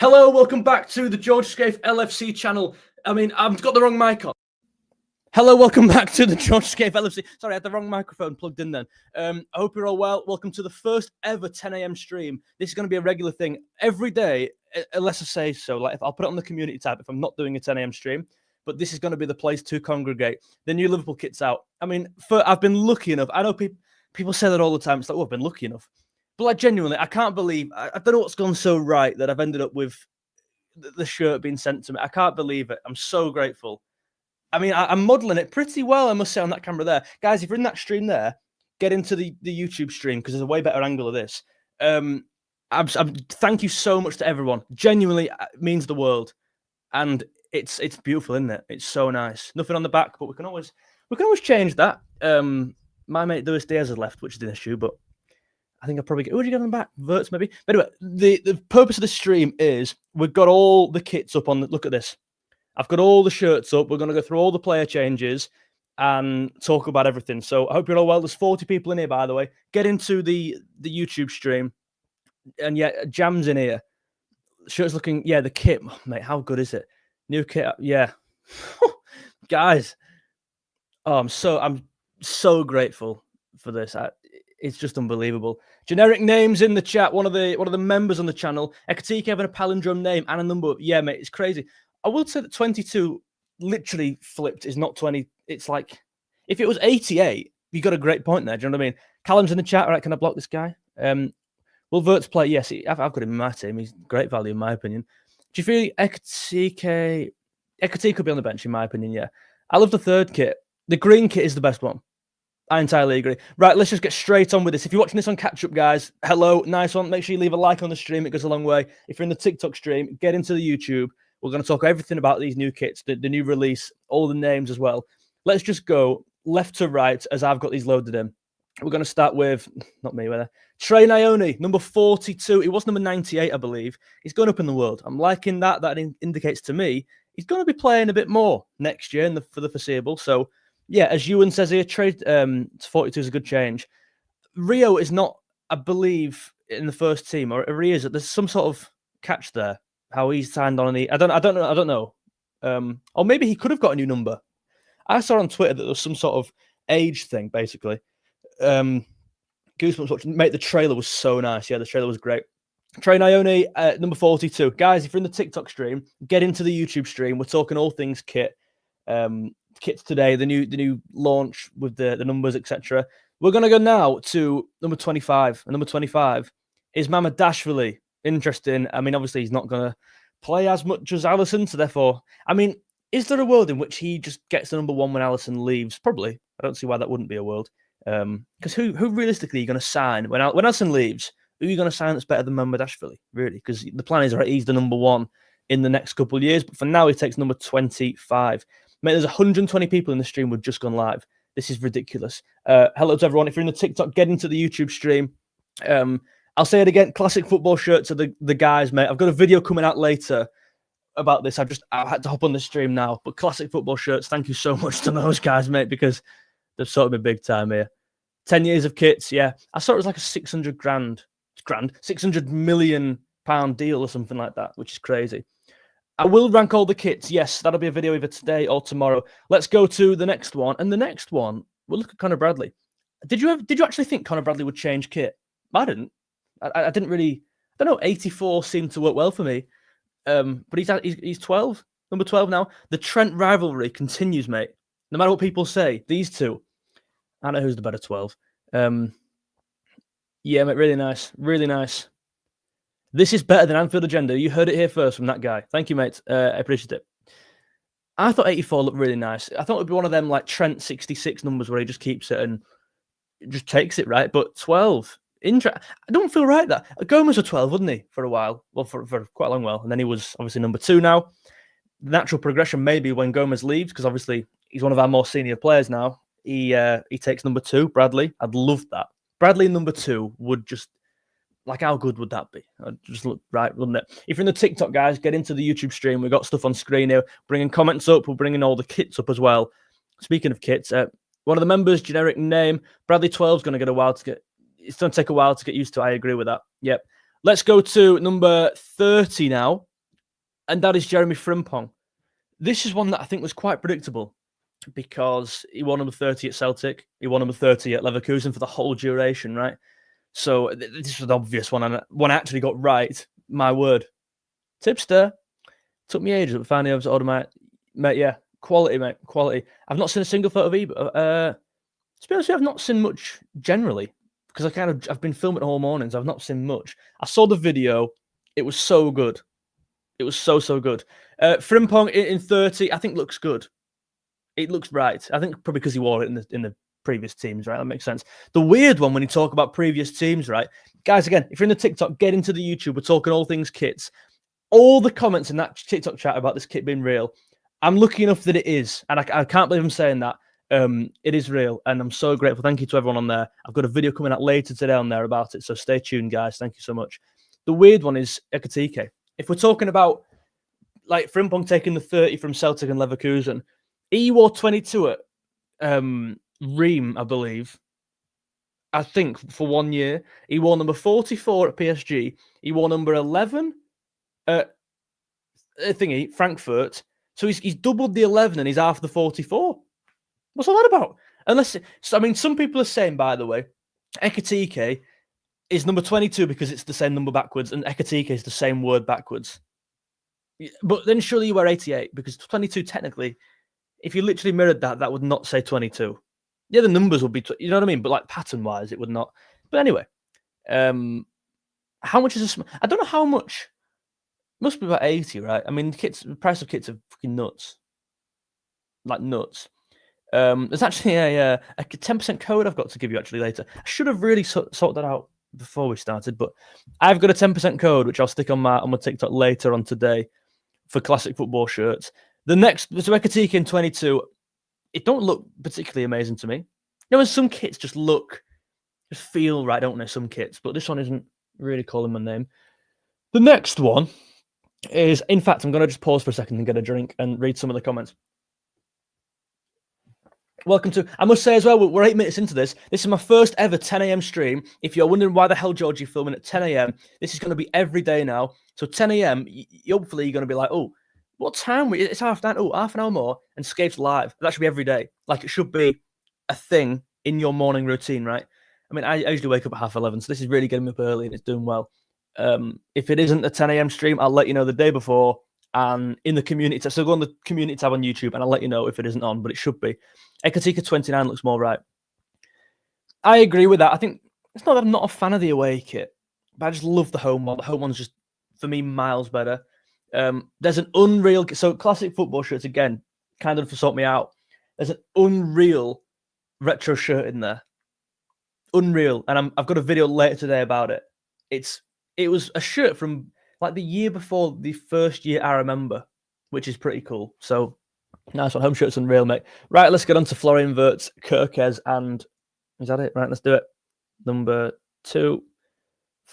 Hello, welcome back to the George Scaife LFC channel. I've got the wrong mic on. Hello, welcome back to the George Scaife LFC. Sorry, I had the wrong microphone plugged in then. I hope you're all well. Welcome to the first ever 10 a.m. stream. This is going to be a regular thing every day, unless I say so. Like, if I'll put it on the community tab if I'm not doing a 10 a.m. stream. But this is going to be the place to congregate. The new Liverpool kit's out. I've been lucky enough. I know people say that all the time. It's like, oh, I've been lucky enough. But like, genuinely, I can't believe, I don't know what's gone so right that I've ended up with the shirt being sent to me. I can't believe it. I'm so grateful. I'm modelling it pretty well, I must say, on that camera there. Guys, if you're in that stream there, get into the YouTube stream because there's a way better angle of this. Thank you so much to everyone. Genuinely, it means the world. And it's beautiful, isn't it? It's so nice. Nothing on the back, but we can always change that. My mate Luis Diaz has left, which is an issue, but I think I'll probably get... Who would you get on the back? Verts, maybe? But anyway, the purpose of the stream is we've got all the kits up on... Look at this. I've got all the shirts up. We're going to go through all the player changes and talk about everything. So I hope you're all well. There's 40 people in here, by the way. Get into the YouTube stream. And yeah, Jam's in here. Shirt's looking... Yeah, the kit. Oh, mate, how good is it? New kit. Yeah. Guys. Oh, I'm so grateful for this. It's just unbelievable. Generic names in the chat. One of the members on the channel. Ekatike having a palindrome name and a number. Yeah, mate, it's crazy. I will say that 22 literally flipped is not 20. It's like, if it was 88, you got a great point there. Do you know what I mean? Callum's in the chat. All right, can I block this guy? Will Verts play? Yes, I've got him in my team. He's great value, in my opinion. Do you feel Ekatike could be on the bench, in my opinion? Yeah. I love the third kit. The green kit is the best one. I entirely agree. Right, let's just get straight on with this. If you're watching this on catch-up, guys, hello, nice one. Make sure you leave a like on the stream. It goes a long way. If you're in the TikTok stream, get into the YouTube. We're going to talk everything about these new kits, the new release, all the names as well. Let's just go left to right as I've got these loaded in. We're going to start with, not me, whether Trey Ione, number 42. He was number 98, I believe. He's going up in the world. I'm liking that. That indicates to me he's going to be playing a bit more next year for the foreseeable. So, yeah, as Ewan says here, trade to 42 is a good change. Rio is not, I believe, in the first team, or he is. There's some sort of catch there. How he's signed on, and I don't know. Or maybe he could have got a new number. I saw on Twitter that there was some sort of age thing, basically. Goosebumps watching. Mate, the trailer was so nice. Yeah, the trailer was great. Trey Ione, number 42. Guys, if you're in the TikTok stream, get into the YouTube stream. We're talking all things kit. Kits today, the new launch with the numbers, etc. We're going to go now to number 25. And number 25 is Mamardashvili. Interesting. Obviously, he's not going to play as much as Alisson, so therefore, is there a world in which he just gets the number one when Alisson leaves? Probably. I don't see why that wouldn't be a world. Because who realistically are you going to sign when Alisson leaves? Who are you going to sign that's better than Mamardashvili, really? Because the plan is, right, he's the number one in the next couple of years, but for now, he takes number 25. Mate, there's 120 people in the stream who've just gone live. This is ridiculous. Hello to everyone. If you're in the TikTok, get into the YouTube stream. I'll say it again, classic football shirts are the guys, mate. I've got a video coming out later about this. I had to hop on the stream now. But classic football shirts, thank you so much to those guys, mate, because they've sorted me big time here. 10 years of kits, yeah. I saw it was like a 600 million pound deal or something like that, which is crazy. I will rank all the kits. Yes, that'll be a video either today or tomorrow. Let's go to the next one. And the next one, we'll look at Conor Bradley. Did you actually think Conor Bradley would change kit? I didn't. I didn't really... I don't know, 84 seemed to work well for me. But he's 12, number 12 now. The Trent rivalry continues, mate. No matter what people say, these two. I don't know who's the better 12. Yeah, mate, really nice. Really nice. This is better than Anfield Agenda. You heard it here first from that guy. Thank you, mate. I appreciate it. I thought 84 looked really nice. I thought it would be one of them like Trent 66 numbers where he just keeps it and just takes it, right? But 12... I don't feel right that Gomez was 12, wasn't he, for a while? Well, for quite a long while. And then he was obviously number 2 now. The natural progression may be when Gomez leaves, because obviously he's one of our more senior players now. He takes number 2, Bradley. I'd love that. Bradley number 2 would just, like, how good would that be? I'd just look right, wouldn't it? If you're in the TikTok, guys, get into the YouTube stream. We've got stuff on screen here. Bringing comments up. We're bringing all the kits up as well. Speaking of kits, one of the members, generic name, Bradley 12 is going to get a while to get. It's going to take a while to get used to. I agree with that. Yep. Let's go to number 30 now. and that is Jeremy Frimpong. This is one that I think was quite predictable because he won number 30 at Celtic, he won number 30 at Leverkusen for the whole duration, right? So this was an obvious one, and one I actually got right. My word, tipster. Took me ages, but finally I was automatic. Mate, yeah, quality, mate, quality. I've not seen a single photo of Ebert. To be honest with you, I've not seen much generally because I've been filming all morning, so I've not seen much. I saw the video. It was so good. It was so good. Frimpong in 30, I think looks good. It looks right. I think probably because he wore it in the previous teams, right? That makes sense. The weird one when you talk about previous teams, right? Guys, again, if you're in the TikTok, get into the YouTube. We're talking all things kits. All the comments in that TikTok chat about this kit being real, I'm lucky enough that it is. And I can't believe I'm saying that. It is real. And I'm so grateful. Thank you to everyone on there. I've got a video coming out later today on there about it. So stay tuned, guys. Thank you so much. The weird one is Ekatike. If we're talking about like Frimpong taking the 30 from Celtic and Leverkusen, he wore 22 at Ream, I believe. I think for 1 year. He wore number 44 at PSG. He wore number 11 at Frankfurt. So he's doubled the 11 and he's half the 44. What's all that about? Some people are saying, by the way, Ekatike is number 22 because it's the same number backwards, and Ekatike is the same word backwards. But then surely you wear 88 because 22 technically, if you literally mirrored that, that would not say 22. Yeah, the numbers would be, you know what I mean? But like pattern-wise, it would not. But anyway, how much is I don't know how much. Must be about 80, right? I mean, the price of kits are fucking nuts. Like nuts. There's actually a 10% code I've got to give you actually later. I should have really sorted that out before we started, but I've got a 10% code which I'll stick on my TikTok later on today for classic football shirts. The next, so Ekatike in 22, it don't look particularly amazing to me. You know, when some kits just feel right, don't they? Some kits, but this one isn't really calling my name. The next one is, in fact, I'm going to just pause for a second and get a drink and read some of the comments. Welcome to, I must say as well, we're 8 minutes into this. This is my first ever 10 a.m. stream. If you're wondering why the hell George you're filming at 10 a.m., this is going to be every day now. So 10 a.m., hopefully you're going to be like, oh, what time? It's half an hour more, and Scaife's live. That should be every day. Like it should be a thing in your morning routine, right? I mean, I usually wake up at 11:30, so this is really getting me up early and it's doing well. If it isn't a 10 a.m. stream, I'll let you know the day before. And in the community tab, so go on the community tab on YouTube and I'll let you know if it isn't on, but it should be. Ekatike 29 looks more right. I agree with that. I think it's not that I'm not a fan of the away kit, but I just love the home one. The home one's just, for me, miles better. There's an unreal, so classic football shirts, again, kind of sort me out. There's an unreal retro shirt in there. Unreal. And I've got a video later today about it. It was a shirt from like the year before the first year I remember, which is pretty cool. So nice one. Home shirt's unreal, mate. Right, let's get on to Florian Wirtz, Kerkez, and is that it? Right, let's do it. Number 2,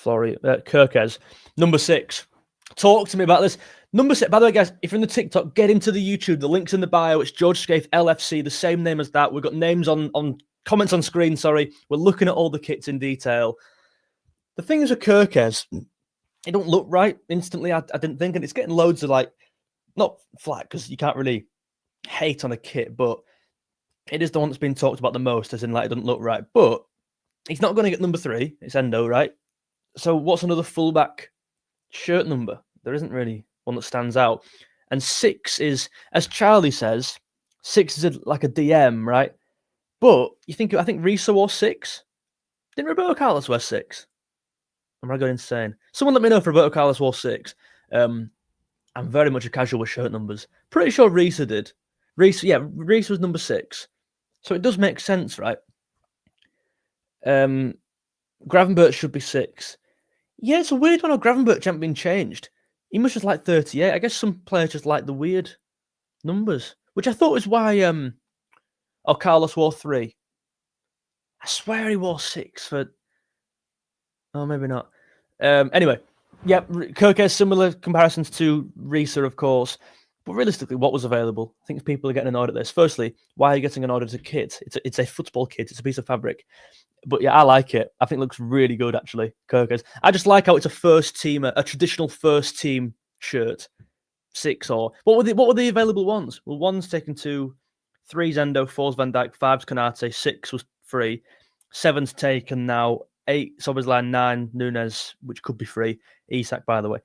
Kerkez. Number 6. Talk to me about this. Number 6. By the way, guys, if you're in the TikTok, get into the YouTube. The link's in the bio. It's George Scaife LFC, the same name as that. We've got names on comments on screen. Sorry, we're looking at all the kits in detail. The thing is with Kerkez, it don't look right instantly. I didn't think, and it's getting loads of like, not flat because you can't really hate on a kit, but it is the one that's been talked about the most, as in like it doesn't look right. But he's not going to get number 3. It's Endo, right? So what's another fullback shirt number? There isn't really one that stands out. And 6 is, as Charlie says, 6 is like a DM, right? But I think Risa wore 6. Didn't Roberto Carlos wear 6? Am I going insane? Someone let me know if Roberto Carlos wore 6. I'm very much a casual with shirt numbers. Pretty sure Risa did. Risa was number 6. So it does make sense, right? Gravenberch should be 6. Yeah, it's a weird one how Gravenberch hasn't been changed. He must just like 38. I guess some players just like the weird numbers, which I thought was why Carlos wore 3. I swear he wore 6 for... Oh, maybe not. Anyway, yeah, Kirk has similar comparisons to Risa, of course. But realistically, what was available? I think people are getting annoyed at this. Firstly, why are you getting annoyed at a kit? It's a football kit. It's a piece of fabric. But yeah, I like it. I think it looks really good, actually, Kirkers. I just like how it's a traditional first team shirt. 6 or what were the available ones? Well, 1's taken 2, 3's Endo, 4's Van Dijk, 5's Konate, 6 was free, 7's taken now, 8 Szoboszlai, 9 Nunes, which could be free, Isak by the way,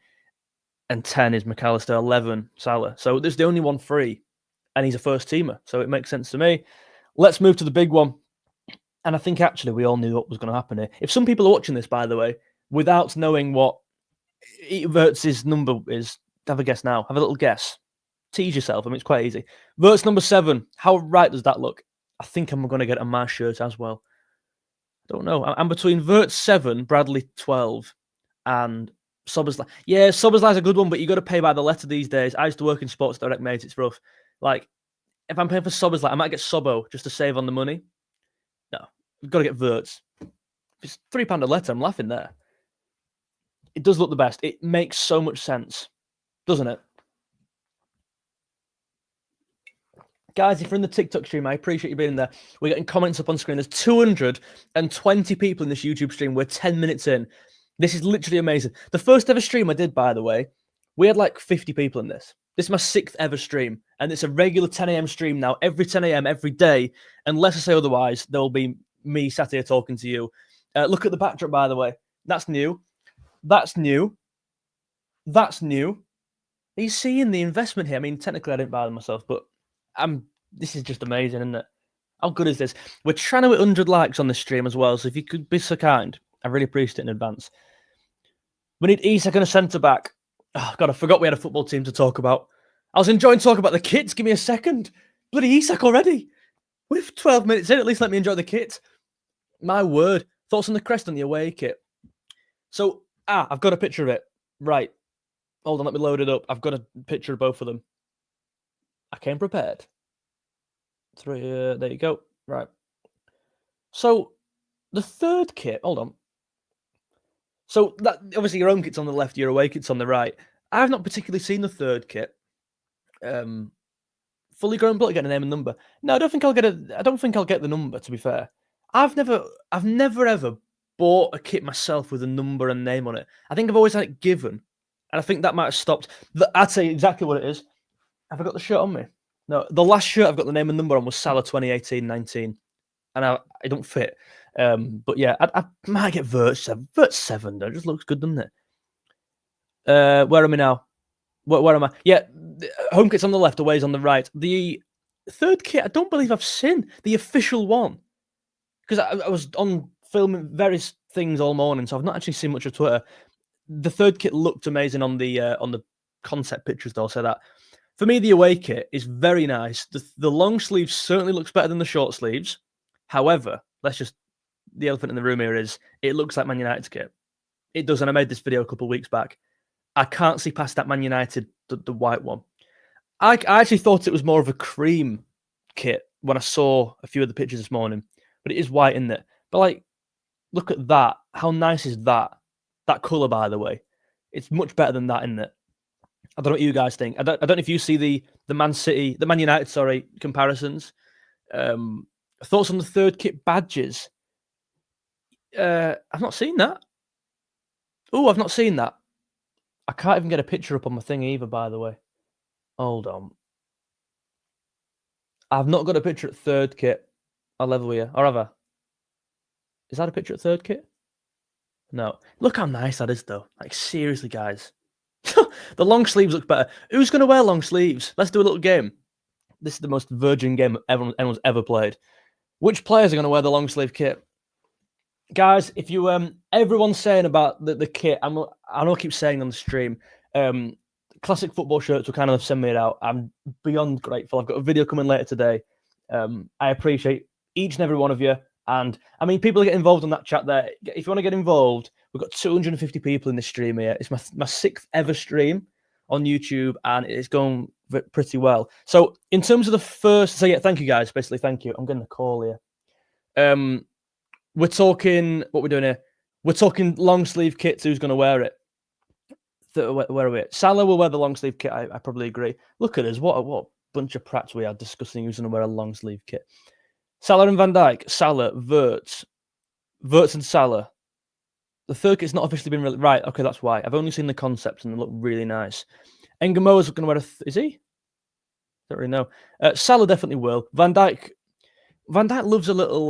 and 10 is McAllister, 11 Salah. So there's the only one free, and he's a first teamer, so it makes sense to me. Let's move to the big one. And I think actually we all knew what was going to happen here. If some people are watching this, by the way, without knowing what Wirtz's number is, have a guess now. Have a little guess. Tease yourself. I mean, it's quite easy. Wirtz number 7. How right does that look? I think I'm going to get it on my shirt as well. I don't know. I'm between Wirtz 7, Bradley 12, and Szoboszlai. Yeah, Szoboszlai's a good one, but you got to pay by the letter these days. I used to work in Sports Direct, mate. It's rough. Like, if I'm paying for Szoboszlai, I might get Sobo just to save on the money. No, you've got to get Wirtz. If it's £3 a letter, I'm laughing there. It does look the best. It makes so much sense, doesn't it? Guys, if you're in the TikTok stream, I appreciate you being there. We're getting comments up on screen. There's 220 people in this YouTube stream. We're 10 minutes in. This is literally amazing. The first ever stream I did, by the way, we had like 50 people in this. This is my 6th ever stream, and it's a regular 10 a.m. stream now, every 10 a.m. every day. Unless I say otherwise, there will be me sat here talking to you. Look at the backdrop, by the way. That's new. That's new. That's new. Are you seeing the investment here? I mean, technically, I didn't buy them myself, but this is just amazing, isn't it? How good is this? We're trying to hit 100 likes on this stream as well, so if you could be so kind, I really appreciate it in advance. We need Isak and a centre-back. Oh, God, I forgot we had a football team to talk about. I was enjoying talking about the kits. Give me a second. Bloody Isak already. We're 12 minutes in. At least let me enjoy the kit. My word. Thoughts on the crest on the away kit? So, I've got a picture of it. Right. Hold on, let me load it up. I've got a picture of both of them. I came prepared. There you go. Right. So, the third kit, hold on. So, that obviously your own kit's on the left, your away kit's on the right. I've not particularly seen the third kit. Fully grown bloke, get a name and number. No, I don't think I'll get the number, to be fair. I've never ever bought a kit myself with a number and name on it. I think I've always had it given. And I think that might have stopped. I'd say exactly what it is. Have I got the shirt on me? No, the last shirt I've got the name and number on was Salah 2018-19. And I don't fit. But yeah, I might get Wirtz 7. Wirtz 7, though. It just looks good, doesn't it? Where am I now? Where am I? Yeah, home kit's on the left, away's on the right. The third kit, I don't believe I've seen the official one. Because I was on filming various things all morning, so I've not actually seen much of Twitter. The third kit looked amazing on the concept pictures, though, I'll say that. For me, the away kit is very nice. The long sleeves certainly looks better than the short sleeves. However, the elephant in the room here is it looks like Man United's kit. It does, and I made this video a couple of weeks back. I can't see past that Man United, the white one. I actually thought it was more of a cream kit when I saw a few of the pictures this morning, but it is white, isn't it? But like, look at that. How nice is that? That colour, by the way. It's much better than that, isn't it? I don't know what you guys think. I don't know if you see the Man United, comparisons. Thoughts on the third kit badges? I've not seen that. Oh, I've not seen that. I can't even get a picture up on my thing either, by the way. Hold on. I've not got a picture at third kit. I'll level with you. Or have I? Is that a picture at third kit? No. Look how nice that is, though. Like, seriously, guys. The long sleeves look better. Who's going to wear long sleeves? Let's do a little game. This is the most virgin game anyone's ever played. Which players are going to wear the long sleeve kit? Guys, if you everyone's saying about the kit, I know I keep saying on the stream, classic football shirts will kind of send me it out. I'm beyond grateful. I've got a video coming later today. I appreciate each and every one of you. And I mean, people get involved on that chat there. If you want to get involved, we've got 250 people in this stream here. It's my 6th ever stream on YouTube, and it's going pretty well. So in terms of the first, thank you guys. Basically, thank you. I'm getting a call here. We're talking what we're doing here. We're talking long sleeve kits. Who's going to wear it? Where are we at? Salah will wear the long sleeve kit. I probably agree. Look at us. What a bunch of prats we are discussing who's going to wear a long sleeve kit. Salah and Van Dijk. Salah, Wirtz and Salah. The third kit's not officially been right. Okay, that's why. I've only seen the concepts and they look really nice. Engamoa's going to wear is he? Don't really know. Salah definitely will. Van Dijk loves a little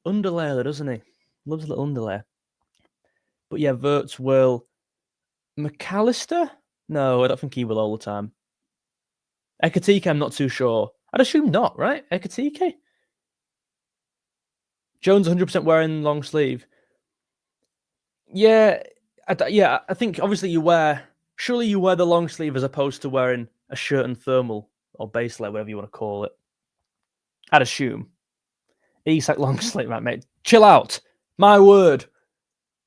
underlayer, doesn't he? Loves a little underlayer. But yeah, Wirtz will. McAllister? No, I don't think he will all the time. Ekatike, I'm not too sure. I'd assume not, right? Ekatike? Jones 100% wearing long sleeve. Yeah, I think obviously surely you wear the long sleeve as opposed to wearing a shirt and thermal or base layer, whatever you want to call it. I'd assume. Isak long sleeve, right, mate? Chill out. My word.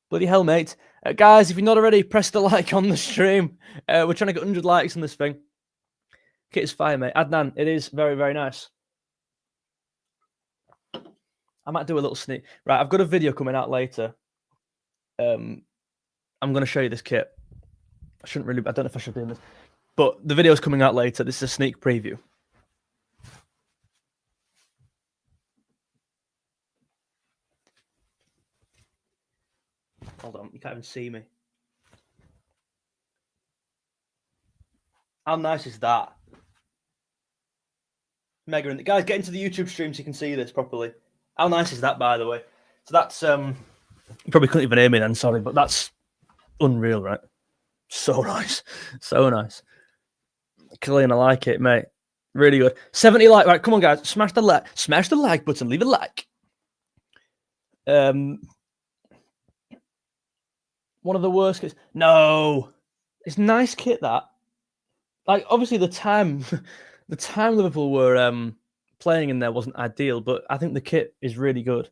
Bloody hell, mate. Guys, if you're not already, press the like on the stream. We're trying to get 100 likes on this thing. Kit is fire, mate. Adnan, it is very, very nice. I might do a little sneak. Right, I've got a video coming out later. I'm going to show you this kit. I don't know if I should be in this. But the video's coming out later. This is a sneak preview. Hold on, you can't even see me. How nice is that? Mega. Guys, get into the YouTube stream so you can see this properly. How nice is that, by the way? So that's you probably couldn't even hear me then, sorry, but that's unreal, right? So nice. So nice. Killian, I like it, mate. Really good. 70 like. Right, come on, guys. Smash the like button. Leave a like. One of the worst kits. No. It's nice kit, that. Like, obviously, the time Liverpool were playing in there wasn't ideal, but I think the kit is really good.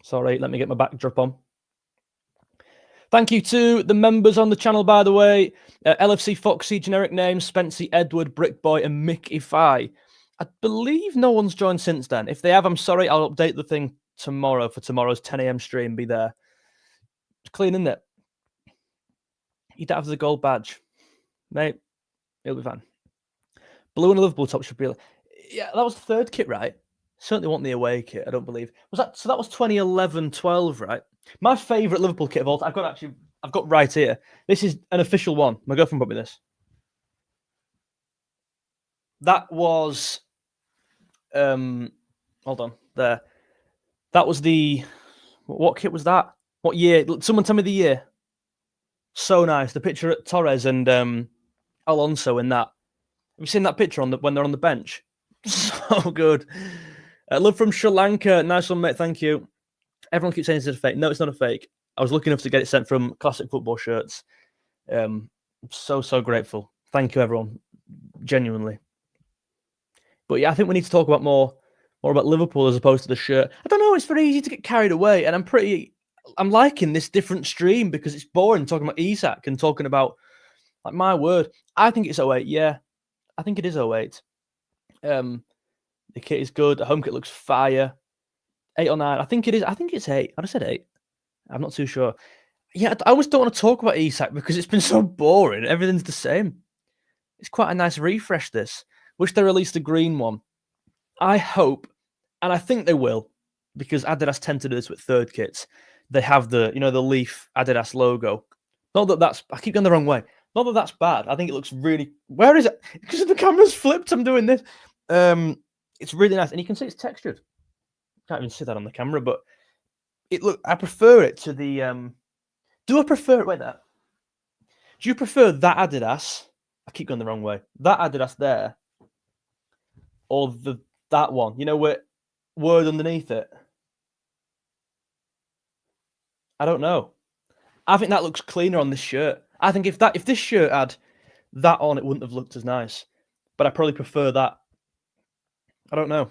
Sorry, let me get my backdrop on. Thank you to the members on the channel, by the way. LFC Foxy, generic names, Spency, Edward, Brickboy, and Mickey Fi. I believe no one's joined since then. If they have, I'm sorry. I'll update the thing tomorrow for tomorrow's 10 a.m. stream. Be there. It's clean, isn't it? You don't have the gold badge. Mate, it'll be fine. Blue and a Liverpool top should be... Yeah, that was the third kit, right? Certainly wasn't the away kit, I don't believe. So that was 2011-12, right? My favourite Liverpool kit of all time, I've got right here. This is an official one. My girlfriend brought me this. That was... hold on. There. That was the... What kit was that? What year? Someone tell me the year. So nice. The picture at Torres and Alonso in that. Have you seen that picture when they're on the bench? So good. Love from Sri Lanka. Nice one, mate. Thank you. Everyone keeps saying it's a fake. No, it's not a fake. I was lucky enough to get it sent from Classic Football Shirts. So grateful. Thank you, everyone. Genuinely. But yeah, I think we need to talk about more about Liverpool as opposed to the shirt. I don't know. It's very easy to get carried away, and I'm liking this different stream because it's boring talking about Isak and talking about, like, my word. I think it's 08. Yeah, I think it is 08. The kit is good. The home kit looks fire. 8 or 9. I think it is. I think it's 8. I just said 8. I'm not too sure. Yeah, I always don't want to talk about Isak because it's been so boring. Everything's the same. It's quite a nice refresh, this. Wish they released a green one. I hope, and I think they will, because Adidas tend to do this with third kits. They have the Leaf Adidas logo. Not that that's... I keep going the wrong way. Not that that's bad. I think it looks really... Where is it? Because the camera's flipped, I'm doing this. It's really nice. And you can see it's textured. Can't even see that on the camera, but I prefer it to the... Do I prefer it? Wait there. Do you prefer that Adidas? I keep going the wrong way. That Adidas there. Or that one. You know, with word underneath it. I don't know. I think that looks cleaner on this shirt. I think if this shirt had that on, it wouldn't have looked as nice. But I probably prefer that. I don't know.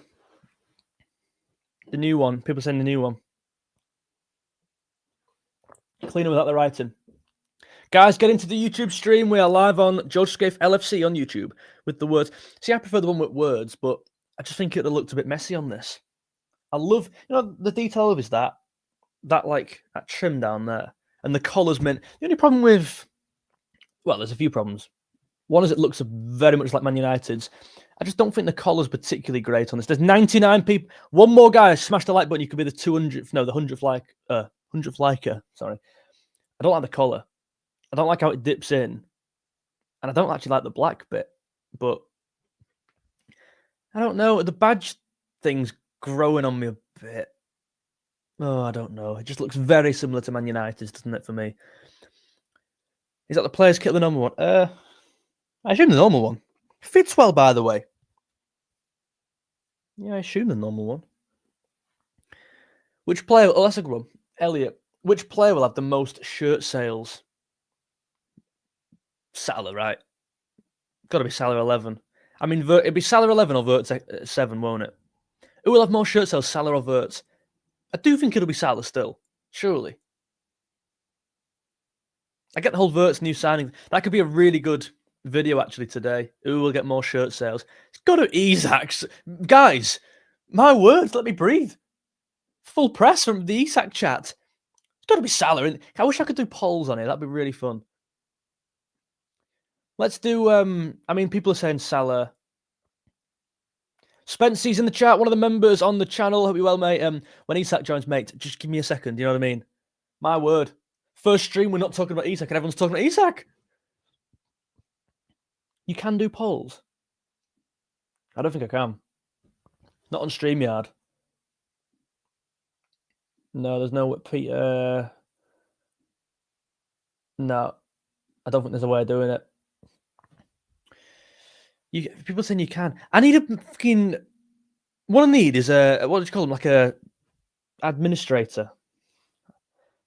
The new one. People saying the new one. Cleaner without the writing. Guys, get into the YouTube stream. We are live on George Scaife LFC on YouTube with the words. See, I prefer the one with words, but I just think it looked a bit messy on this. I love, the detail of is that trim down there. And the collar's meant... The only problem with... Well, there's a few problems. One is it looks very much like Man United's. I just don't think the collar's particularly great on this. There's 99 people. One more guy, smash the like button. You could be the 200th... No, the 100th liker. Sorry. I don't like the collar. I don't like how it dips in. And I don't actually like the black bit. But I don't know. The badge thing's growing on me a bit. Oh, I don't know. It just looks very similar to Man United's, doesn't it, for me? Is that the player's kit, the normal one? I assume the normal one. Fits well, by the way. Yeah, I assume the normal one. Which player? Oh, that's a good one. Elliott. Which player will have the most shirt sales? Salah, right? Got to be Salah 11. I mean, it'd be Salah 11 or Verts 7, won't it? Who will have more shirt sales, Salah or Verts? I do think it'll be Salah still, surely. I get the whole Verts new signing. That could be a really good video actually today. Who will get more shirt sales? It's got to be Isak. Guys, my words, let me breathe. Full press from the Isak chat. It's got to be Salah. I wish I could do polls on it. That'd be really fun. Let's do, I mean, people are saying Salah. Spency's in the chat, one of the members on the channel. Hope you're well, mate. When Isak joins, mate, just give me a second. You know what I mean? My word. First stream, we're not talking about Isak, and everyone's talking about Isak. You can do polls. I don't think I can. Not on StreamYard. No, there's no... No. I don't think there's a way of doing it. People saying you can. I need a fucking... What I need is a... What do you call them? Like a... Administrator.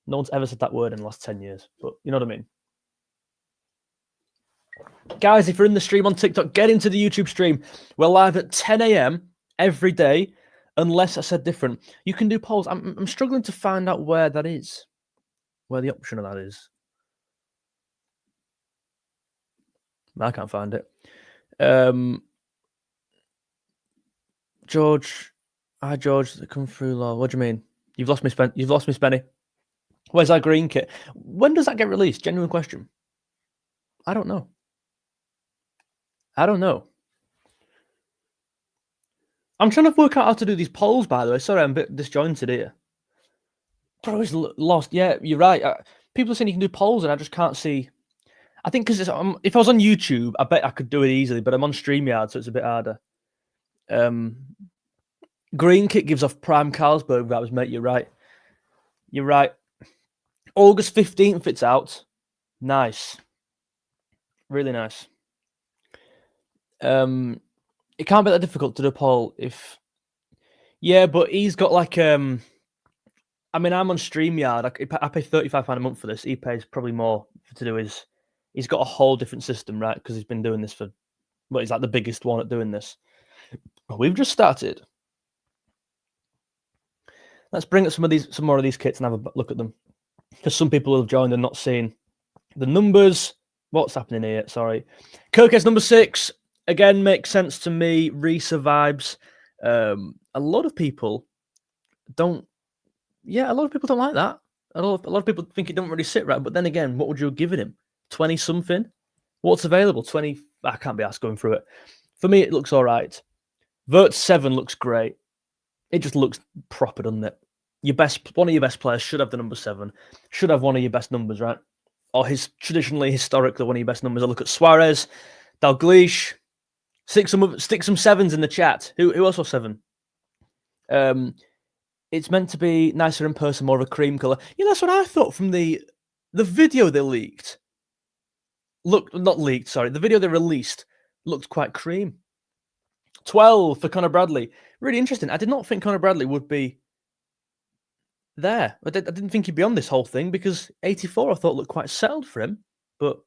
No one's ever said that word in the last 10 years. But you know what I mean? Guys, if you're in the stream on TikTok, get into the YouTube stream. We're live at 10 a.m. every day. Unless I said different. You can do polls. I'm struggling to find out where that is. Where the option of that is. I can't find it. George. Hi, George. Come through, law. What do you mean? You've lost me, You've lost me, Spenny. Where's our green kit? When does that get released? Genuine question. I don't know. I don't know. I'm trying to work out how to do these polls, by the way. Sorry, I'm a bit disjointed here. But I was lost. Yeah, you're right. People are saying you can do polls, and I just can't see. I think because if I was on YouTube, I bet I could do it easily, but I'm on StreamYard, so it's a bit harder. Green kit gives off prime Carlsberg vibes, mate. You're right. You're right. August 15th, it's out. Nice. Really nice. It can't be that difficult to do a poll if... Yeah, but he's got like... I mean, I'm on StreamYard. I pay £35 a month for this. He pays probably more to do his... He's got a whole different system, right? Because he's been doing this for... Well, he's like the biggest one at doing this. We've just started. Let's bring up some more of these kits and have a look at them. Because some people have joined and not seen the numbers. What's happening here? Sorry. Kirkhead's number 6. Again, makes sense to me. Risa vibes. A lot of people don't... Yeah, a lot of people don't like that. A lot of people think it don't really sit right. But then again, what would you have given him? 20-something? What's available? 20... I can't be asked going through it. For me, it looks all right. Vert 7 looks great. It just looks proper, doesn't it? One of your best players should have the number 7. Should have one of your best numbers, right? Or historically, one of your best numbers. I look at Suarez, Dalglish. Stick some 7s in the chat. Who else was 7? It's meant to be nicer in person, more of a cream colour. Yeah, that's what I thought from the video they leaked. Not leaked, sorry. The video they released looked quite cream. 12 for Conor Bradley. Really interesting. I did not think Conor Bradley would be there. I didn't think he'd be on this whole thing because 84 I thought looked quite settled for him. But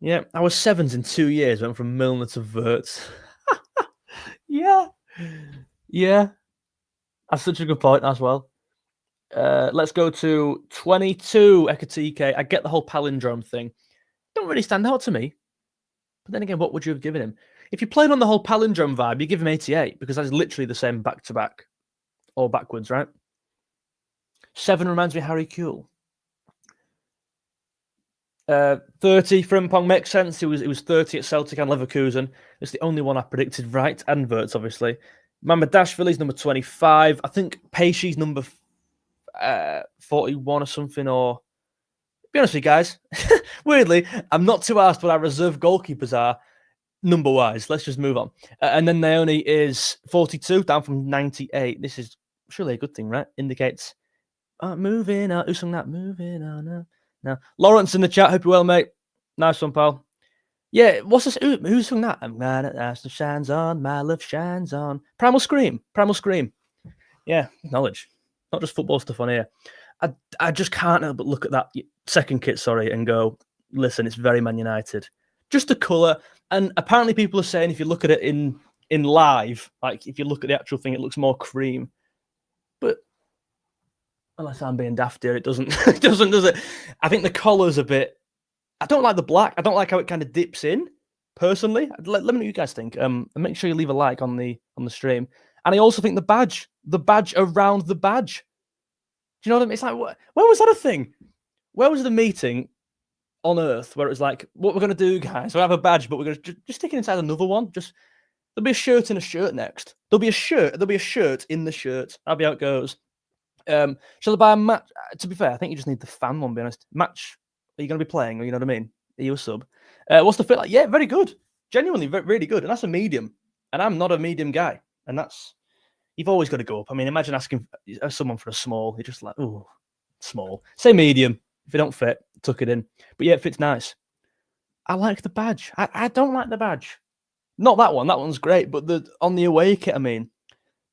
yeah, I was 7s in 2 years. Went from Milner to Wirtz. Yeah. Yeah. That's such a good point as well. Let's go to 22 Ekatike. I get the whole palindrome thing. Don't really stand out to me. But then again, what would you have given him? If you played on the whole palindrome vibe, you give him 88 because that is literally the same back-to-back or backwards, right? 7 reminds me of Harry Kuehl. 30 Frimpong makes sense. It was 30 at Celtic and Leverkusen. It's the only one I predicted right, and Wirtz, obviously. Mamadashvili's number 25. I think Pesci's number 41 or something, or be honest with you guys, weirdly, I'm not too asked what our reserve goalkeepers are number-wise. Let's just move on. And then Naoni is 42, down from 98. This is surely a good thing, right? Indicates moving on. Who sung that? Moving on. Now, Lawrence in the chat. Hope you're well, mate. Nice one, pal. Yeah, what's this? Who sung that? I'm glad that the shines on, my love shines on. Primal Scream. Yeah, knowledge. Not just football stuff on here. I just can't help but look at that second kit, and go, listen, it's very Man United. Just the colour. And apparently people are saying if you look at it in live, like if you look at the actual thing, it looks more cream. But unless I'm being daft here, it doesn't. It doesn't, does it? I think the collar's a bit... I don't like the black. I don't like how it kind of dips in, personally. Let me know what you guys think. And make sure you leave a like on the stream. And I also think the badge around the badge. Do you know what I mean? It's like, where was that a thing? Where was the meeting on Earth where it was like, what we're going to do, guys? We'll have a badge, but we're going to just stick it inside another one. There'll be a shirt in a shirt next. There'll be a shirt in the shirt. That'll be how it goes. Shall I buy a match? To be fair, I think you just need the fan one, to be honest. Match, are you going to be playing? Or you know what I mean? Are you a sub? What's the fit like? Yeah, very good. Genuinely, really good. And that's a medium. And I'm not a medium guy. And that's... You've always got to go up. I mean, imagine asking someone for a small. You're just like, oh, small. Say medium. If it don't fit, tuck it in. But yeah, it fits nice. I like the badge. I don't like the badge. Not that one. That one's great. But on the away kit, I mean.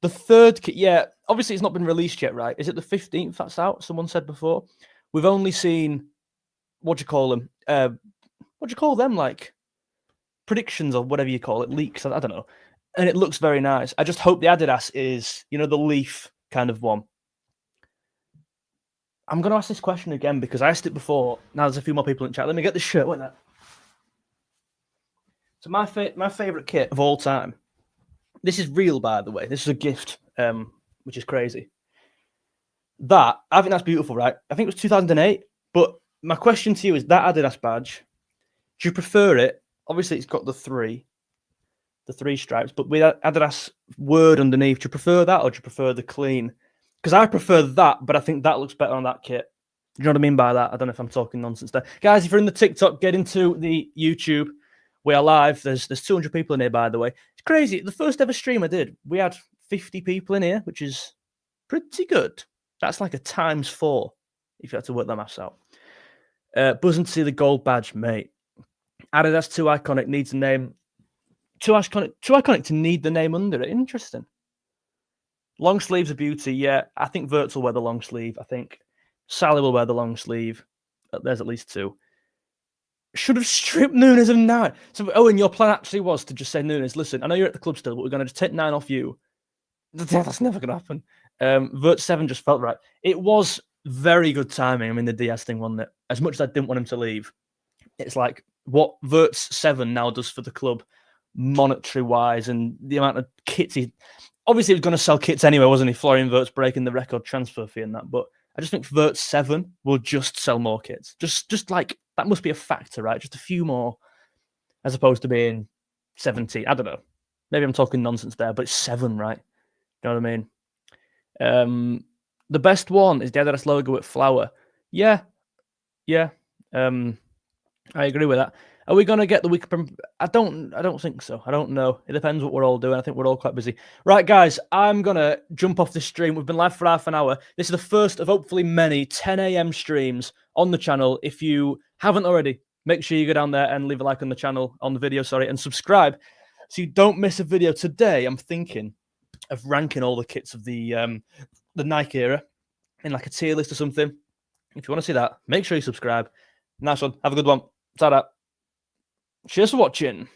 The third kit, yeah, obviously it's not been released yet, right? Is it the 15th that's out? Someone said before. We've only seen, what do you call them? What do you call them? Like predictions or whatever you call it, leaks. I don't know. And it looks very nice. I just hope the Adidas is, the leaf kind of one. I'm going to ask this question again because I asked it before. Now there's a few more people in chat. Let me get this shirt. Wait that. So my favorite kit of all time. This is real, by the way. This is a gift, which is crazy. I think that's beautiful, right? I think it was 2008. But my question to you is that Adidas badge, do you prefer it? Obviously, it's got the three stripes, but with Adidas word underneath, do you prefer that or do you prefer the clean? Because I prefer that, but I think that looks better on that kit. Do you know what I mean by that? I don't know if I'm talking nonsense there. Guys, if you're in the TikTok, get into the YouTube. We are live. There's 200 people in here, by the way. It's crazy. The first ever stream I did, we had 50 people in here, which is pretty good. That's like a ×4, if you had to work that maths out. Buzzing to see the gold badge, mate. Adidas too iconic, needs a name. Too iconic to need the name under it. Interesting. Long sleeves are beauty, yeah. I think Wirtz will wear the long sleeve. I think Sally will wear the long sleeve. There's at least two. Should have stripped Nunes of 9. So, Owen, your plan actually was to just say, Nunes, listen, I know you're at the club still, but we're going to just take 9 off you. That's never going to happen. Wirtz 7 just felt right. It was very good timing. I mean, the Diaz thing, wasn't it? As much as I didn't want him to leave, it's like what Wirtz 7 now does for the club, monetary-wise, and the amount of kits he... Obviously, he was going to sell kits anyway, wasn't he? Florian Wirtz breaking the record transfer fee and that, but I just think Wirtz 7 will just sell more kits. Just like, that must be a factor, right? Just a few more, as opposed to being 70. I don't know. Maybe I'm talking nonsense there, but it's 7, right? You know what I mean? The best one is the Adidas logo with flower. Yeah. I agree with that. Are we going to get the week? I don't think so. I don't know. It depends what we're all doing. I think we're all quite busy. Right, guys, I'm going to jump off the stream. We've been live for half an hour. This is the first of hopefully many 10 a.m. streams on the channel. If you haven't already, make sure you go down there and leave a like on the channel, on the video, and subscribe so you don't miss a video. Today, I'm thinking of ranking all the kits of the Nike era in like a tier list or something. If you want to see that, make sure you subscribe. Nice one. Have a good one. Ta-da. Cheers for watching.